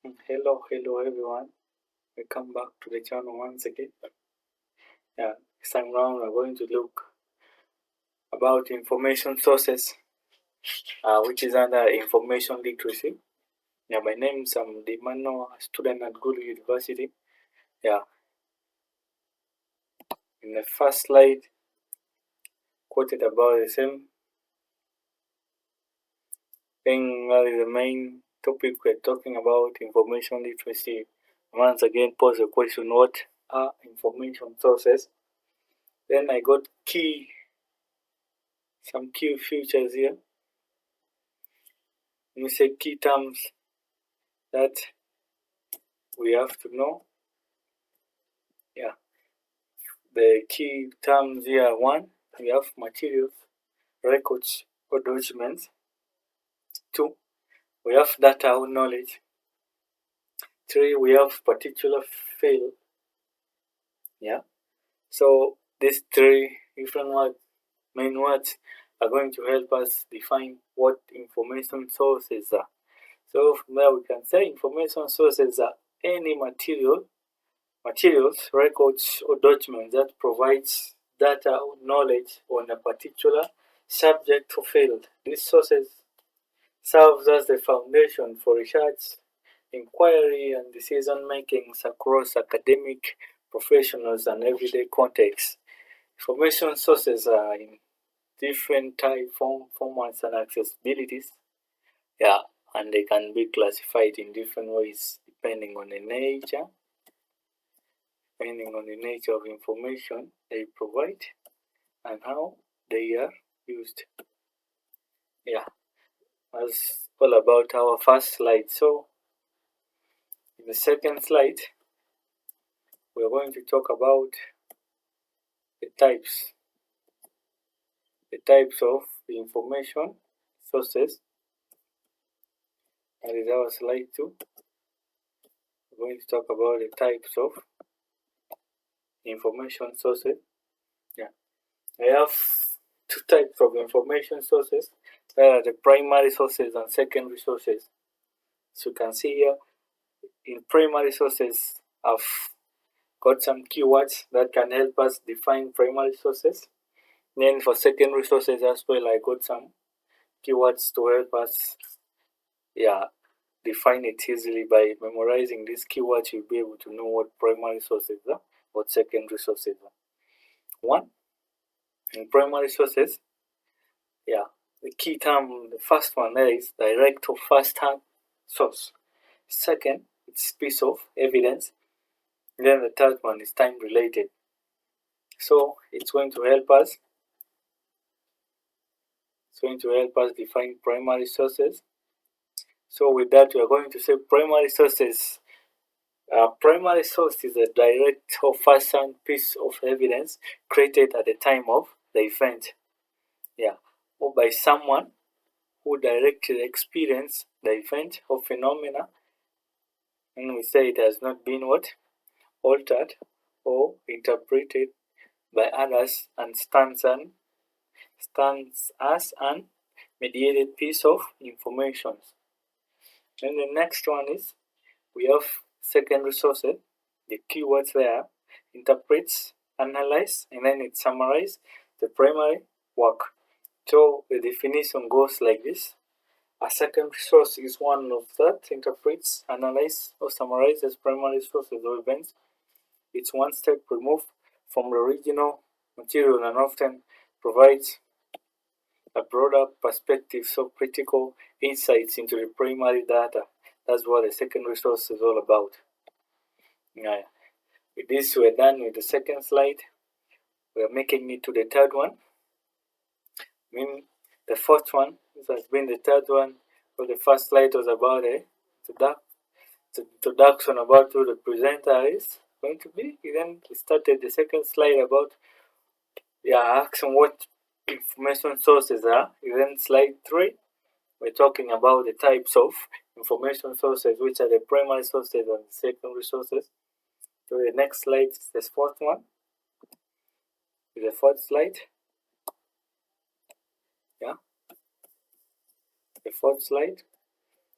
Hello everyone. Welcome back to the channel once again. This time round we're going to look about information sources, which is under information literacy. My name is Dimano, a student at Gulu University. Yeah, in the first slide, quoted about the same thing. That is the main topic we're talking about, information literacy. Once again, pose the question: what are information sources? Then I got some key features here. Let me say key terms that we have to know. The key terms here: one, we have materials, records, or documents. Two, we have data or knowledge. Three, we have particular field. So these three different main words are going to help us define what information sources are. So from there we can say information sources are any materials, records, or documents that provides data or knowledge on a particular subject or field. These sources serves as the foundation for research, inquiry, and decision making across academic, professionals, and everyday contexts. Information sources are in different formats and accessibilities. And they can be classified in different ways depending on the nature of information they provide and how they are used. That's all about our first slide. So in the second slide, we're going to talk about the types of the information sources. That is our slide 2. We're going to talk about the types of information sources. I have two types of information sources. There are the primary sources and secondary sources. So you can see here, in primary sources, I've got some keywords that can help us define primary sources. Then for secondary sources as well, I got some keywords to help us define it easily. By memorizing these keywords, you'll be able to know what primary sources are, what secondary sources are. One, in primary sources, the key term, the first one there is direct or first-hand source. Second, it's piece of evidence. Then the third one is time-related. So it's going to help us. Define primary sources. So with that, we are going to say primary sources. Primary source is a direct or first-hand piece of evidence created at the time of the event. Or by someone who directly experienced the event or phenomena, and we say it has not been altered or interpreted by others and stands as an mediated piece of information. Then the next one is we have secondary sources. The keywords there: interprets, analyze, and then it summarizes the primary work. So the definition goes like this: a secondary source is one of that interprets, analyzes, or summarizes primary sources or events. It's one step removed from the original material and often provides a broader perspective, so critical insights into the primary data. That's what the secondary source is all about. With this, we're done with the second slide. We're making it to the third one. The fourth one, this has been the third one. So the first slide was about the introduction about who the presenter is going to be. Then we started the second slide about asking what information sources are. Then slide 3, we're talking about the types of information sources, which are the primary sources and the secondary sources. So the next slide is the fourth one. The fourth slide. The fourth slide,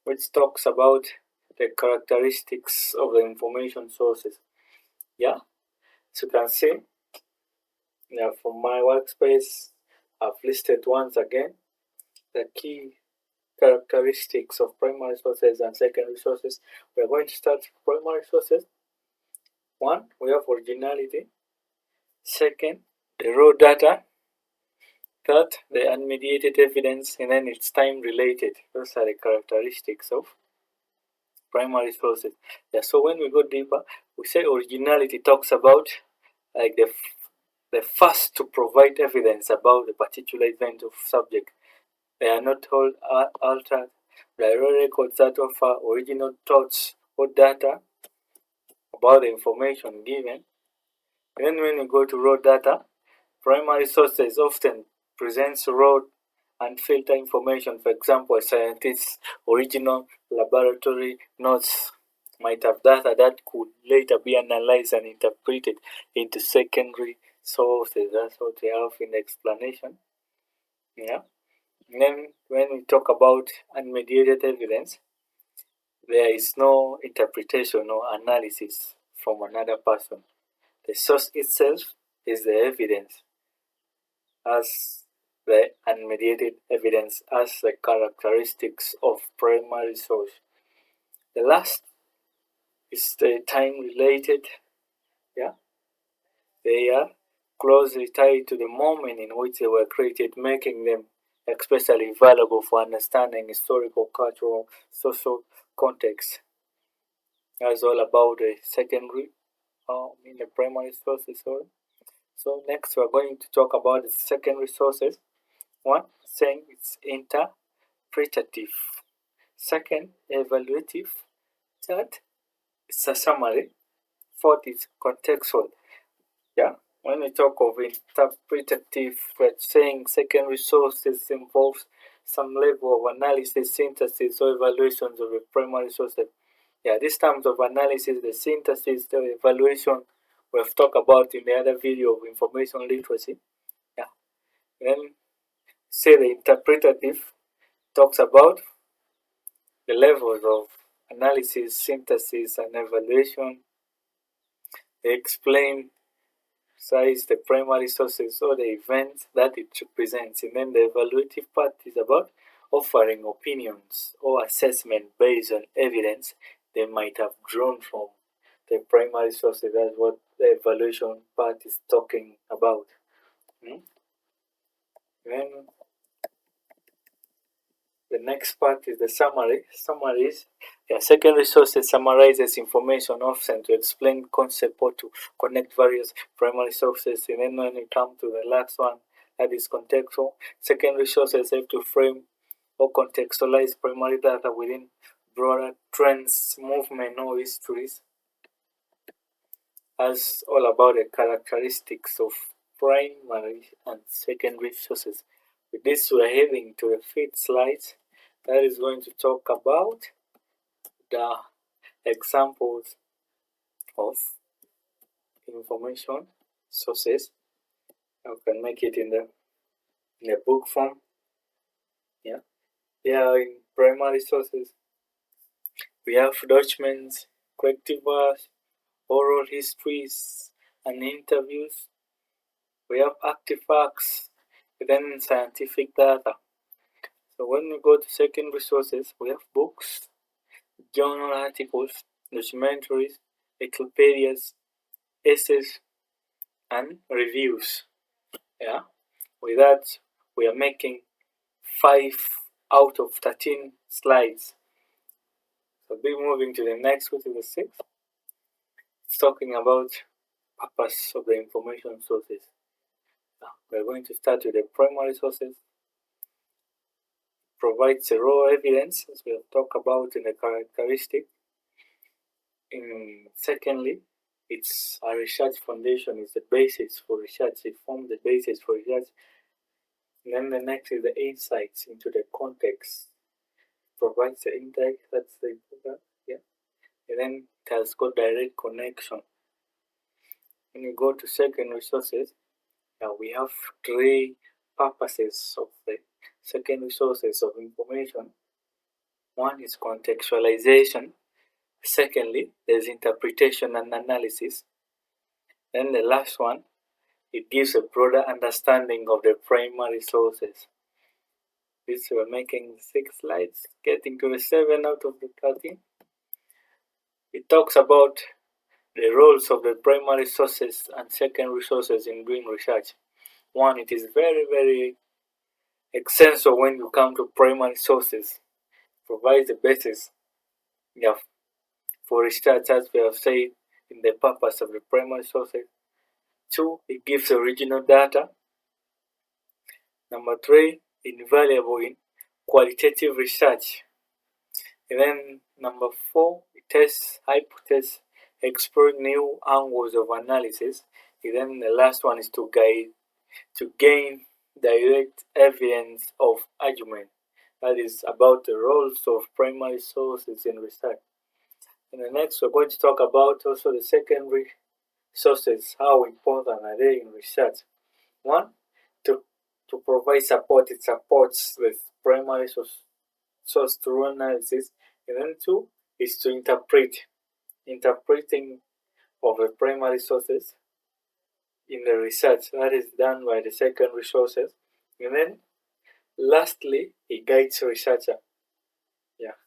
which talks about the characteristics of the information sources. Yeah, as you can see, from my workspace, I've listed once again the key characteristics of primary sources and secondary sources. We're going to start with primary sources. One, we have originality. Second, the raw data. Third, the unmediated evidence, and then it's time related. Those are the characteristics of primary sources. Yeah, so when we go deeper, we say originality talks about like the first to provide evidence about the particular event of subject. They are not all altered. They are records that offer original thoughts or data about the information given. And then when you go to raw data, primary sources often presents raw and filter information. For example, a scientist's original laboratory notes might have data that could later be analyzed and interpreted into secondary sources. That's what they have in the explanation. Yeah. And then when we talk about unmediated evidence, there is no interpretation or analysis from another person. The source itself is the evidence, as the unmediated evidence as the characteristics of primary source. The last is the time related. Yeah, they are closely tied to the moment in which they were created, making them especially valuable for understanding historical, cultural, social context. That's all about the secondary in the primary sources. So next we're going to talk about the secondary sources. One, saying it's interpretative. Second, evaluative. Third, it's a summary. Fourth is contextual. Yeah. When we talk of interpretative, we're saying secondary sources involves some level of analysis, synthesis, or evaluations of the primary sources. Yeah, these terms of analysis, the synthesis, the evaluation, we've talked about in the other video of information literacy. Yeah. Then say the interpretative talks about the levels of analysis, synthesis, and evaluation. They explain size the primary sources or the events that it represents. And then the evaluative part is about offering opinions or assessment based on evidence they might have drawn from the primary sources. That's what the evaluation part is talking about. Then the next part is the summary. Summaries. Secondary sources summarizes information often to explain concept or to connect various primary sources. And then when we come to the last one, that is contextual. Secondary sources help to frame or contextualize primary data within broader trends, movement, or histories. As all about the characteristics of primary and secondary sources. With this, we are heading to the fifth slide that is going to talk about the examples of information sources. I can make it in the book form. Yeah, in primary sources we have documents, collectives, oral histories, and interviews. We have artifacts, then scientific data. So when we go to secondary sources, we have books, journal articles, documentaries, encyclopedias, essays, and reviews. Yeah, with that, we are making 5 out of 13 slides. So be moving to the next, which is the 6th. It's talking about purpose of the information sources. Now, we're going to start with the primary sources. Provides the raw evidence, as we have talked about in the characteristic. Secondly, it's a research foundation, it's the basis for research, it forms the basis for research. And then the next is the insights into the context. Provides the insight, that's the important, yeah. And then it has got direct connection. When you go to secondary sources, we have 3 purposes of the secondary sources of information. One is contextualization. Secondly, there's interpretation and analysis. Then the last one, it gives a broader understanding of the primary sources. This we're making 6 slides, getting to the 7 out of the 13. It talks about the roles of the primary sources and secondary sources in doing research. One, it is very, very extensive when you come to primary sources. Provides the basis, yeah, for research, as we have said in the purpose of the primary sources. 2, it gives original data. Number 3, invaluable in qualitative research. And then number 4, it tests hypotheses, explore new angles of analysis. And then the last one is to gain direct evidence of argument. That is about the roles of primary sources in research. And the next, we're going to talk about also the secondary sources. How important are they in research? One, to provide support. It supports the primary source through analysis. And then 2 is to interpreting of the primary sources in the research that is done by the secondary sources. And then lastly, it guides researcher. Yeah.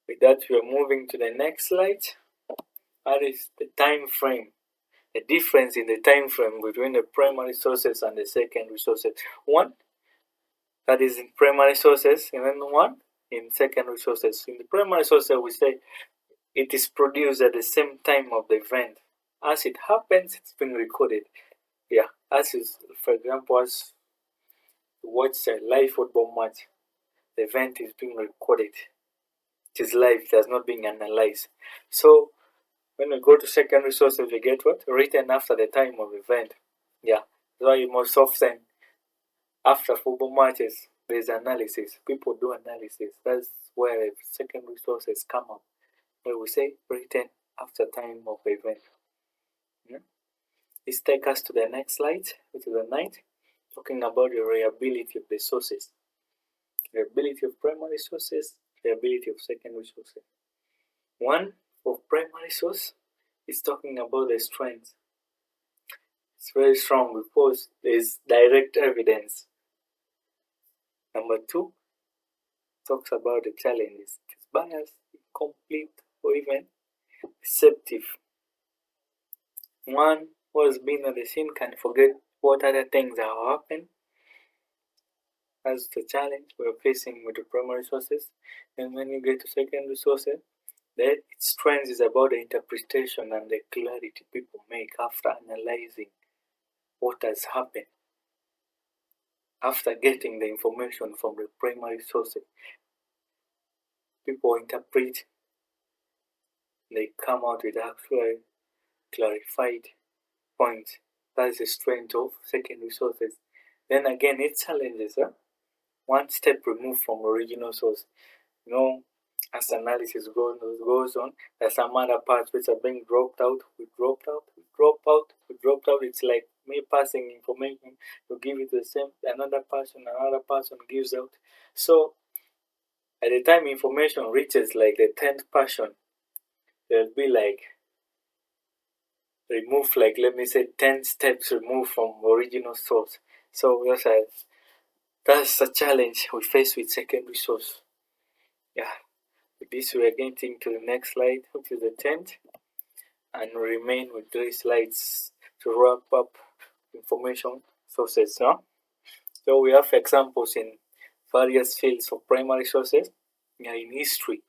With that, we are moving to the next slide. That is the time frame. The difference in the time frame between the primary sources and the secondary sources. One, that is in primary sources, and then one in secondary sources. In the primary sources, we say it is produced at the same time of the event. As it happens, it's been recorded. Yeah, as is, for example, as you watch a live football match, the event is being recorded. It is live, it has not been analyzed. So when we go to secondary sources, we get what? Written after the time of event. Yeah, that's why most often after football matches, there's analysis. People do analysis. That's where secondary sources come up. Where we say written after time of event. Yeah. Let's take us to the next slide, which is the 9th, talking about the reliability of the sources. Reliability of primary sources, reliability of secondary sources. One, of primary source is talking about the strength. It's very strong because there's direct evidence. Number 2 talks about the challenges. It's biased, incomplete, or even deceptive. One who has been on the scene can forget what other things have happened. That's the challenge we're facing with the primary sources. And when you get to secondary sources, then its strength is about the interpretation and the clarity people make after analyzing what has happened. After getting the information from the primary sources, people interpret, they come out with actual clarified points. That's the strength of secondary sources. Then again, it challenges one step removed from original source. As analysis goes on, there's some other parts which are being dropped out. We dropped out. It's like me passing information to give it to the same another person gives out. So at the time information reaches like the 10th person, there'll be like removed, like let me say 10 steps removed from original source. So that's a challenge we face with secondary source. Yeah. With this we are getting to the next slide, which is the 10th, and remain with 3 slides to wrap up information sources. So we have examples in various fields of primary sources. In history,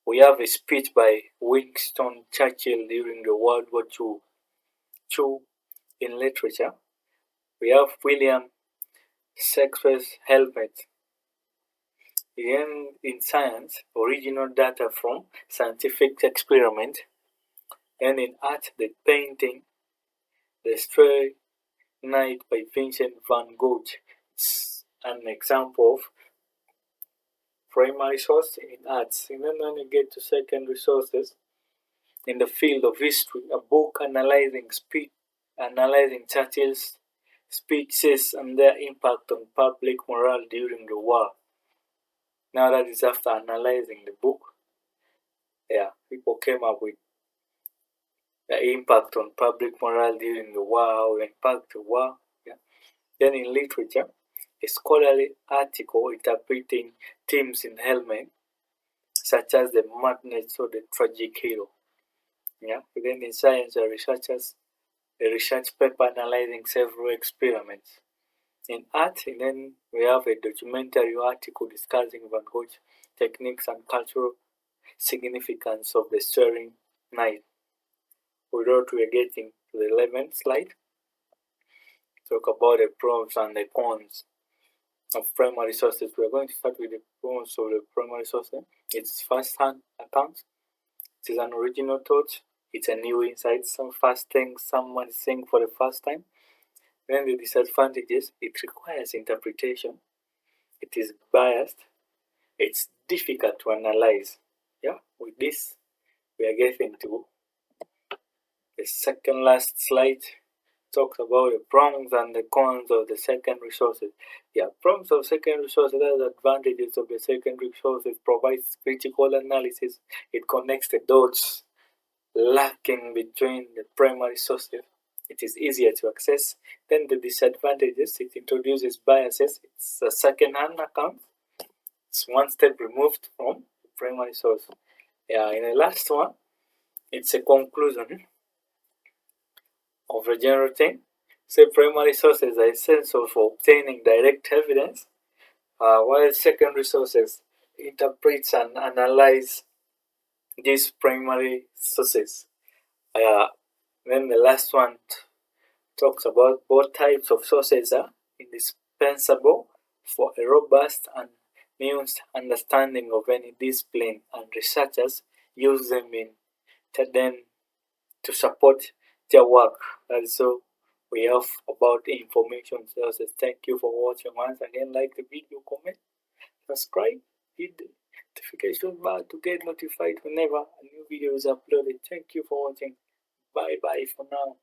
we have a speech by Winston Churchill during the World War II. In literature, we have William Shakespeare's Hamlet. In science, original data from scientific experiment. And in art, the painting The Stray Night by Vincent van Gogh is an example of primary source in arts. And then when you get to secondary sources, in the field of history, a book analyzing Churchill's speeches and their impact on public morale during the war. Now that is after analyzing the book. Yeah. people came up with the impact on public morale during the war, how it impacted the war. Yeah. Then in literature, a scholarly article interpreting themes in Hellman, such as the madness or the tragic hero. Yeah. Then in science, a research paper analyzing several experiments. In art, and then we have a documentary article discussing Van Gogh's techniques and cultural significance of the Starry Night. Without we are getting to the 11th slide, talk about the pros and the cons of primary sources. We are going to start with the pros of the primary sources. It's first-hand accounts. It is an original thought. It's a new insight. Some first things someone is saying for the first time. Then the disadvantages, it requires interpretation. It is biased. It's difficult to analyze. Yeah, with this, we are getting to the second last slide. Talks about the pros and the cons of the secondary sources. Yeah, pros of secondary sources, the advantages of the secondary sources, provides critical analysis. It connects the dots lacking between the primary sources. It is easier to access. Then the disadvantages, it introduces biases. It's a second-hand account. It's one step removed from the primary source. Yeah, in the last one, it's a conclusion of the general thing. Say primary sources are essential for obtaining direct evidence, while secondary sources interpret and analyze these primary sources. Then the last one talks about both types of sources are indispensable for a robust and nuanced understanding of any discipline, and researchers use them in to support their work. And so we have about information sources. Thank you for watching. Once again, like the video, comment, subscribe, hit the notification bar to get notified whenever a new video is uploaded. Thank you for watching. Bye bye for now.